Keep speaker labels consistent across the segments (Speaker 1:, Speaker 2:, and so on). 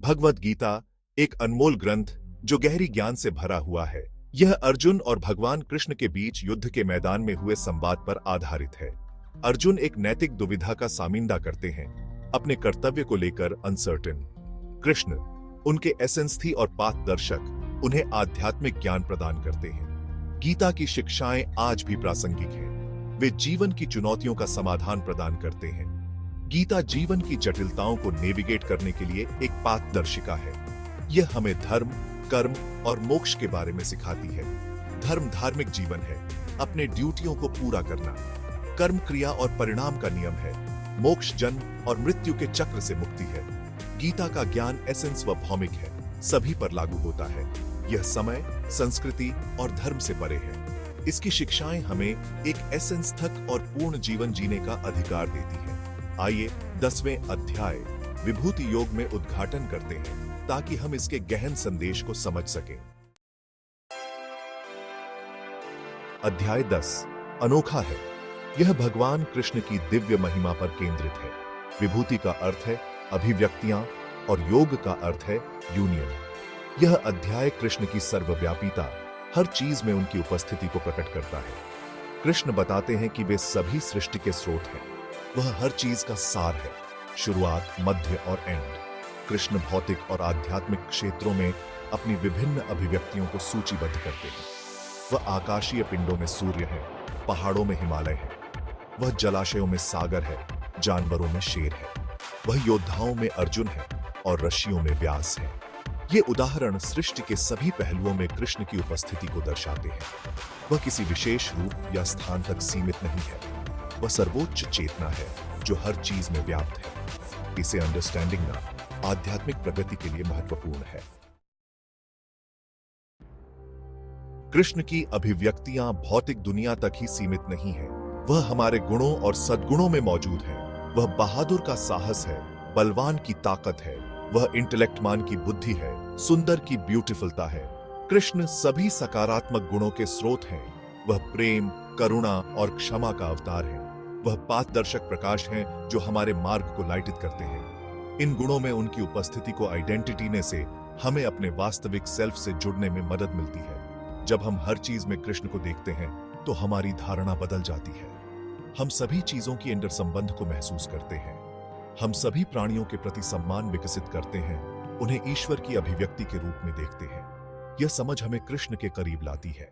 Speaker 1: भगवद गीता एक अनमोल ग्रंथ जो गहरी ज्ञान से भरा हुआ है। यह अर्जुन और भगवान कृष्ण के बीच युद्ध के मैदान में हुए संवाद पर आधारित है। अर्जुन एक नैतिक दुविधा का सामिंदा करते हैं, अपने कर्तव्य को लेकर अनसर्टेन। कृष्ण उनके एसेंस थी और पाथ दर्शक उन्हें आध्यात्मिक ज्ञान प्रदान करते हैं। गीता की शिक्षाएं आज भी प्रासंगिक हैं। वे जीवन की चुनौतियों का समाधान प्रदान करते हैं। गीता जीवन की जटिलताओं को नेविगेट करने के लिए एक पाथदर्शिका है। यह हमें धर्म, कर्म और मोक्ष के बारे में सिखाती है। धर्म धार्मिक जीवन है, अपने ड्यूटियों को पूरा करना। कर्म क्रिया और परिणाम का नियम है। मोक्ष जन्म और मृत्यु के चक्र से मुक्ति है। गीता का ज्ञान एसेंस व भौमिक है, सभी पर लागू होता है। यह समय, संस्कृति और धर्म से परे है। इसकी शिक्षाएं हमें एक एसेंस तक और पूर्ण जीवन जीने का अधिकार देती है। आइए 10वें अध्याय विभूति योग में उद्घाटन करते हैं ताकि हम इसके गहन संदेश को समझ सकें। अध्याय 10 अनोखा है। यह भगवान कृष्ण की दिव्य महिमा पर केंद्रित है। विभूति का अर्थ है अभिव्यक्तियां और योग का अर्थ है यूनियन। यह अध्याय कृष्ण की सर्वव्यापीता, हर चीज में उनकी उपस्थिति को प्रकट करता है। कृष्ण बताते हैं कि वे सभी सृष्टि के स्रोत हैं। वह हर चीज का सार है, शुरुआत, मध्य और एंड। कृष्ण भौतिक और आध्यात्मिक क्षेत्रों में अपनी विभिन्न अभिव्यक्तियों को सूचीबद्ध करते हैं। वह आकाशीय पिंडों में सूर्य है, पहाड़ों में हिमालय है। वह जलाशयों में सागर है, जानवरों में शेर है। वह योद्धाओं में अर्जुन है और ऋषियों में व्यास है। ये उदाहरण सृष्टि के सभी पहलुओं में कृष्ण की उपस्थिति को दर्शाते हैं। वह किसी विशेष रूप या स्थान तक सीमित नहीं है। वह सर्वोच्च चेतना है जो हर चीज में व्याप्त है। इसे अंडरस्टैंडिंग ना आध्यात्मिक प्रगति के लिए महत्वपूर्ण है। कृष्ण की अभिव्यक्तियां भौतिक दुनिया तक ही सीमित नहीं है। वह हमारे गुणों और सद्गुणों में मौजूद है। वह बहादुर का साहस है, बलवान की ताकत है। वह इंटेलेक्टमान की बुद्धि है, सुंदर की ब्यूटीफुलता है। कृष्ण सभी सकारात्मक गुणों के स्रोत हैं। वह प्रेम, करुणा और क्षमा का अवतार है। वह पाथदर्शक प्रकाश हैं जो हमारे मार्ग को लाइटित करते हैं। इन गुणों में उनकी उपस्थिति को आइडेंटिटी ने से हमें अपने वास्तविक सेल्फ से जुड़ने में मदद मिलती है। जब हम हर चीज में कृष्ण को देखते हैं तो हमारी धारणा बदल जाती है। हम सभी चीजों की इंटर संबंध को महसूस करते हैं। हम सभी प्राणियों के प्रति सम्मान विकसित करते हैं, उन्हें ईश्वर की अभिव्यक्ति के रूप में देखते हैं। यह समझ हमें कृष्ण के करीब लाती है।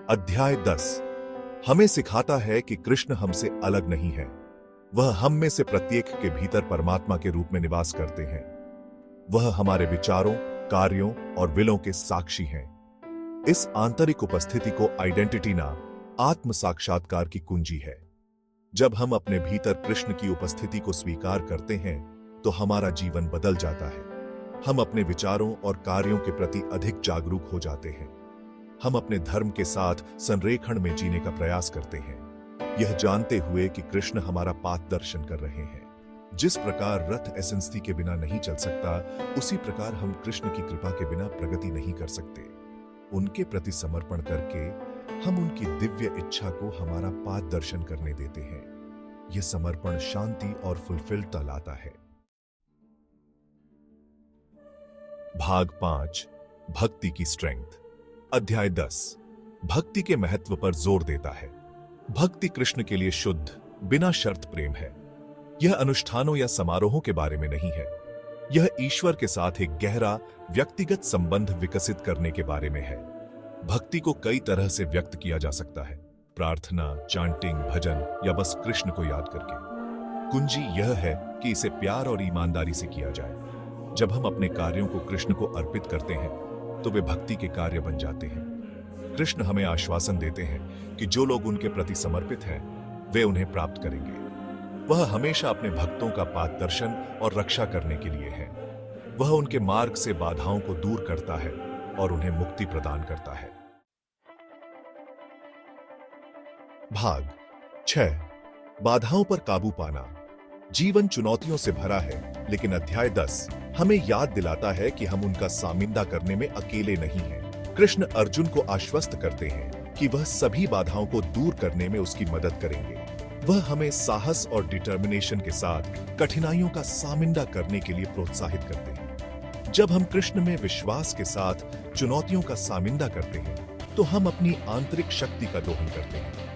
Speaker 1: अध्याय 10 हमें सिखाता है कि कृष्ण हमसे अलग नहीं है। वह हम में से प्रत्येक के भीतर परमात्मा के रूप में निवास करते हैं। वह हमारे विचारों, कार्यों और विलों के साक्षी हैं। इस आंतरिक उपस्थिति को आइडेंटिटी ना आत्म साक्षात्कार की कुंजी है। जब हम अपने भीतर कृष्ण की उपस्थिति को स्वीकार करते हैं तो हमारा जीवन बदल जाता है। हम अपने विचारों और कार्यों के प्रति अधिक जागरूक हो जाते हैं। हम अपने धर्म के साथ संरेखण में जीने का प्रयास करते हैं, यह जानते हुए कि कृष्ण हमारा पाथ दर्शन कर रहे हैं। जिस प्रकार रथ एसेंसी के बिना नहीं चल सकता, उसी प्रकार हम कृष्ण की कृपा के बिना प्रगति नहीं कर सकते। उनके प्रति समर्पण करके हम उनकी दिव्य इच्छा को हमारा पाथ दर्शन करने देते हैं। यह समर्पण शांति और फुलफिलता लाता है। भाग 5 भक्ति की स्ट्रेंथ। अध्याय 10 भक्ति के महत्व पर जोर देता है। भक्ति कृष्ण के लिए शुद्ध, बिना शर्त प्रेम है। यह अनुष्ठानों या समारोहों के बारे में नहीं है। यह ईश्वर के साथ एक गहरा व्यक्तिगत संबंध विकसित करने के बारे में है। भक्ति को कई तरह से व्यक्त किया जा सकता है, प्रार्थना, चांटिंग, भजन या बस कृष्ण को याद करके। कुंजी यह है कि इसे प्यार और ईमानदारी से किया जाए। जब हम अपने कार्यों को कृष्ण को अर्पित करते हैं तो वे भक्ति के कार्य बन जाते हैं। कृष्ण हमें आश्वासन देते हैं कि जो लोग उनके प्रति समर्पित हैं वे उन्हें प्राप्त करेंगे। वह हमेशा अपने भक्तों का पाथ दर्शन और रक्षा करने के लिए है। वह उनके मार्ग से बाधाओं को दूर करता है और उन्हें मुक्ति प्रदान करता है। भाग 6 बाधाओं पर काबू पाना। जीवन चुनौतियों से भरा है, लेकिन अध्याय 10 हमें याद दिलाता है कि हम उनका सामना करने में अकेले नहीं हैं। कृष्ण अर्जुन को आश्वस्त करते हैं कि वह सभी बाधाओं को दूर करने में उसकी मदद करेंगे। वह हमें साहस और डिटर्मिनेशन के साथ कठिनाइयों का सामना करने के लिए प्रोत्साहित करते हैं। जब हम कृष्ण में विश्वास के साथ चुनौतियों का सामना करते हैं तो हम अपनी आंतरिक शक्ति का दोहन करते हैं।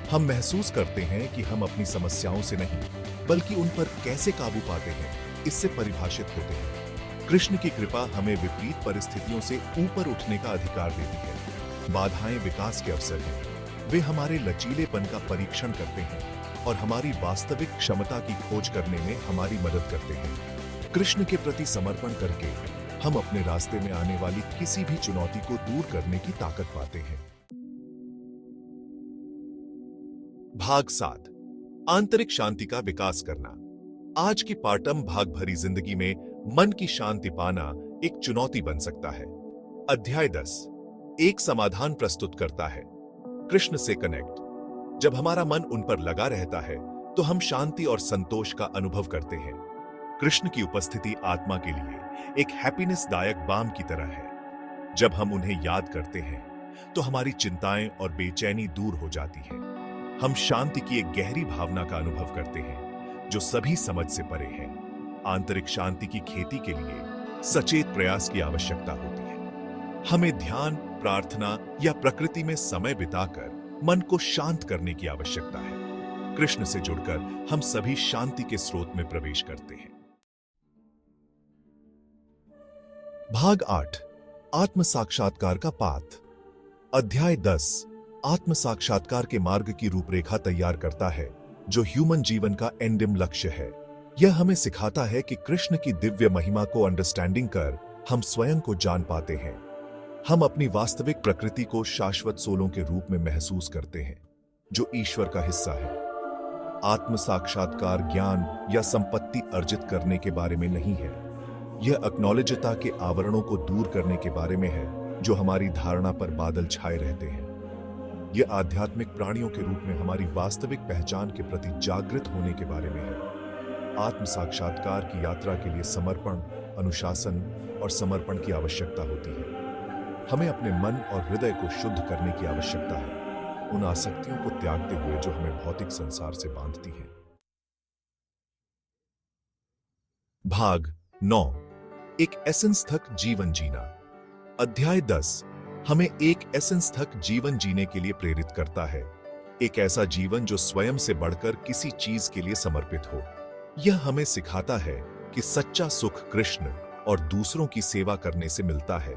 Speaker 1: हम महसूस करते हैं कि हम अपनी समस्याओं से नहीं बल्कि उन पर कैसे काबू पाते हैं इससे परिभाषित होते हैं। कृष्ण की कृपा हमें विपरीत परिस्थितियों से ऊपर उठने का अधिकार देती है। बाधाएं विकास के अवसर हैं। वे हमारे लचीलेपन का परीक्षण करते हैं और हमारी वास्तविक क्षमता की खोज करने में हमारी मदद करते हैं। कृष्ण के प्रति समर्पण करके हम अपने रास्ते में आने वाली किसी भी चुनौती को दूर करने की ताकत पाते हैं। भाग 7, आंतरिक शांति का विकास करना। आज की पाटम भाग भरी जिंदगी में मन की शांति पाना एक चुनौती बन सकता है। अध्याय 10 एक समाधान प्रस्तुत करता है। कृष्ण से कनेक्ट। जब हमारा मन उन पर लगा रहता है तो हम शांति और संतोष का अनुभव करते हैं। कृष्ण की उपस्थिति आत्मा के लिए एक हैप्पीनेस दायक बाम की तरह है। जब हम उन्हें याद करते हैं तो हमारी चिंताएं और बेचैनी दूर हो जाती है। हम शांति की एक गहरी भावना का अनुभव करते हैं जो सभी समझ से परे है। आंतरिक शांति की खेती के लिए सचेत प्रयास की आवश्यकता होती है। हमें ध्यान, प्रार्थना या प्रकृति में समय बिताकर मन को शांत करने की आवश्यकता है। कृष्ण से जुड़कर हम सभी शांति के स्रोत में प्रवेश करते हैं। भाग 8 आत्म साक्षात्कार का पाठ। अध्याय 10 आत्म साक्षात्कार के मार्ग की रूपरेखा तैयार करता है जो ह्यूमन जीवन का एंडिम लक्ष्य है। यह हमें सिखाता है कि कृष्ण की दिव्य महिमा को अंडरस्टैंडिंग कर हम स्वयं को जान पाते हैं। हम अपनी वास्तविक प्रकृति को शाश्वत सोलों के रूप में महसूस करते हैं जो ईश्वर का हिस्सा है। आत्म साक्षात्कार ज्ञान या संपत्ति अर्जित करने के बारे में नहीं है। यह अक्नॉलेजता के आवरणों को दूर करने के बारे में है जो हमारी धारणा पर बादल छाए रहते हैं। यह आध्यात्मिक प्राणियों के रूप में हमारी वास्तविक पहचान के प्रति जागृत होने के बारे में है। आत्म साक्षात्कार की यात्रा के लिए समर्पण, अनुशासन और समर्पण की आवश्यकता होती है। हमें अपने मन और हृदय को शुद्ध करने की आवश्यकता है, उन आसक्तियों को त्यागते हुए जो हमें भौतिक संसार से बांधती हैं। भाग 9 एक एसेंस तक जीवन जीना। अध्याय 10 हमें एक एसेंस तक जीवन जीने के लिए प्रेरित करता है। एक ऐसा जीवन जो स्वयं से बढ़कर किसी चीज के लिए समर्पित हो। यह हमें सिखाता है कि सच्चा सुख कृष्ण और दूसरों की सेवा करने से मिलता है।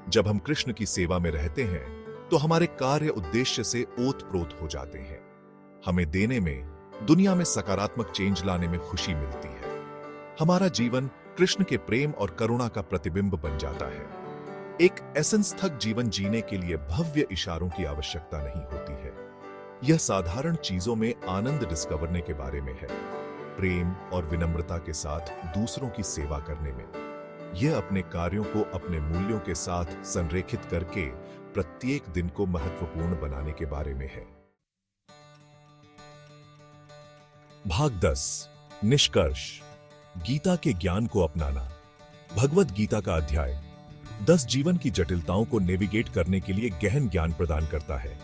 Speaker 1: जब हम कृष्ण की सेवा में रहते हैं तो हमारे कार्य उद्देश्य से ओतप्रोत हो जाते हैं। हमें देने में, दुनिया में सकारात्मक चेंज लाने में खुशी मिलती है। हमारा जीवन कृष्ण के प्रेम और करुणा का प्रतिबिंब बन जाता है। एक एसेंस तक जीवन जीने के लिए भव्य इशारों की आवश्यकता नहीं होती है। यह साधारण चीजों में आनंद डिस्कवरने के बारे में है। प्रेम और विनम्रता के साथ दूसरों की सेवा करने में। यह अपने कार्यों को अपने मूल्यों के साथ संरेखित करके प्रत्येक दिन को महत्वपूर्ण बनाने के बारे में है। भाग 10 निष्कर्ष। गीता के ज्ञान को अपनाना। भगवद गीता का अध्याय 10 जीवन की जटिलताओं को नेविगेट करने के लिए गहन ज्ञान प्रदान करता है।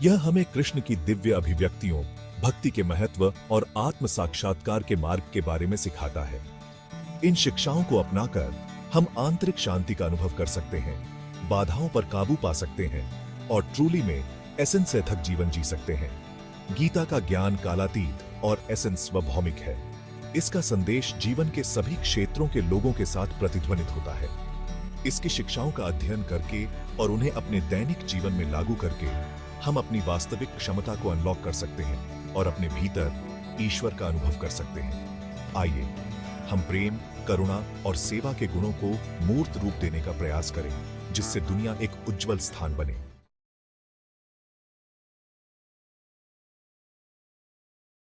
Speaker 1: यह हमें कृष्ण की दिव्य अभिव्यक्तियों, भक्ति के महत्व और आत्म साक्षात्कार के मार्ग के बारे में सिखाता है। इन शिक्षाओं को अपनाकर हम आंतरिक शांति का अनुभव कर सकते हैं, बाधाओं पर काबू पा सकते हैं और ट्रूली में एसेंस से थक जीवन जी सकते हैं। गीता का ज्ञान कालातीत और एसेंस व भौमिक है। इसका संदेश जीवन के सभी क्षेत्रों के लोगों के साथ प्रतिध्वनित होता है। इसकी शिक्षाओं का अध्ययन करके और उन्हें अपने दैनिक जीवन में लागू करके हम अपनी वास्तविक क्षमता को अनलॉक कर सकते हैं और अपने भीतर ईश्वर का अनुभव कर सकते हैं। आइए हम प्रेम, करुणा और सेवा के गुणों को मूर्त रूप देने का प्रयास करें, जिससे दुनिया एक उज्जवल स्थान बने।